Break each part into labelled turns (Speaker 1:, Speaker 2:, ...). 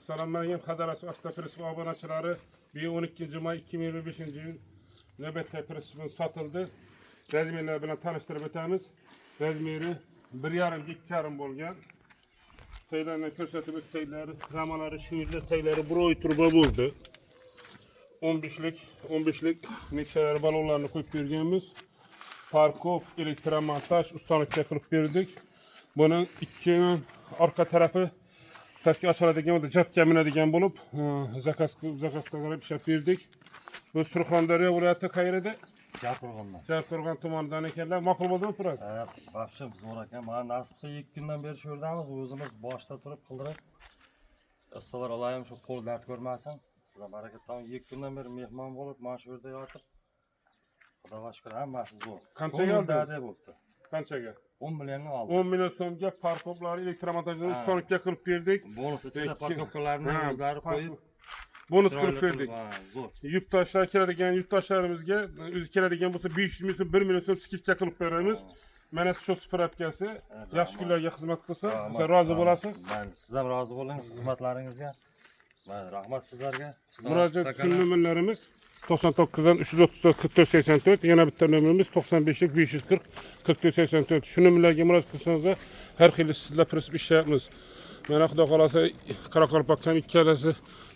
Speaker 1: Assalamualaikum Hazarası Avtopresi abonachilari. 12 may 2025 yil navbatdagi pressimiz sotildi. Razmerlar bilan tanishtirib o'tamiz. Razmeri 1,5-2,5 bo'lgan. Taylarni ko'rsatib o'taylar, ramalari, shuylar, taylari biroy turba bo'ldi. 15lik mikser balonlarni qo'yib berganmiz. Parkov, elektromontaj ustalikka qilib berdik. Buning ikki orqa tarafi pastga ochiladigan bo'ldi, jatga minadigan bo'lib, zakazga qarab ishlab berdik. Bu Surxondaryo viloyati qayerida? Jarqo'rg'on tumanidan ekanlar. Ma'qul bo'ldimi, Purat?
Speaker 2: Ha, vaqtim zo'r ekan. Mana nasib qilsa 2 kundan beri shu yerdamiz. O'zimiz boshda turib qildirib. Ustalar olayim shu qo'l dard ko'rmasin. Xudo barakatdan 2 kundan beri mehmon bo'lib, mana shu yerda yotib. Xudoga shukr, hammasi zo'r.
Speaker 1: Qanchaga
Speaker 2: oldingiz? Bo'pti.
Speaker 1: Qanchaga?
Speaker 2: 10 millionga oldim.
Speaker 1: 10 million so'mga parkovlarni elektromontajni ustalikka qilib berdik.
Speaker 2: Bonus ichida parkovkalarni o'zlari qo'yib
Speaker 1: bonus qilib berdik.
Speaker 2: Zo'r.
Speaker 1: Yurtdoshlar keladigan yurtdoshlarimizga o'zi keladigan bo'lsa 500 ming so'm, 1 million so'm skidka qilib beramiz. Mana shu spravkasi yaxshi kunlarga xizmat qilsa, siz rozi bo'lasiz.
Speaker 2: Siz ham rozi bo'ling xizmatlaringizga. Rahmat sizlarga.
Speaker 1: Murojaat nomerlarimiz 99 dan 334 44 84, yana bitta nomerimiz 95 540 44 84. Shu nomerlarga murojaat qilsangiz har xil sizlar prinsip ishlayapmiz. Mana xudo xolasa Qoraqalpoqdan ikkalasi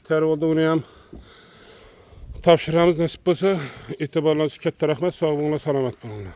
Speaker 1: tayyor bo'ldi, uni ham topshiramiz nasib bo'lsa. E'tiborlaringiz katta rahmat. Sog' bo'linglar, salomat bo'linglar.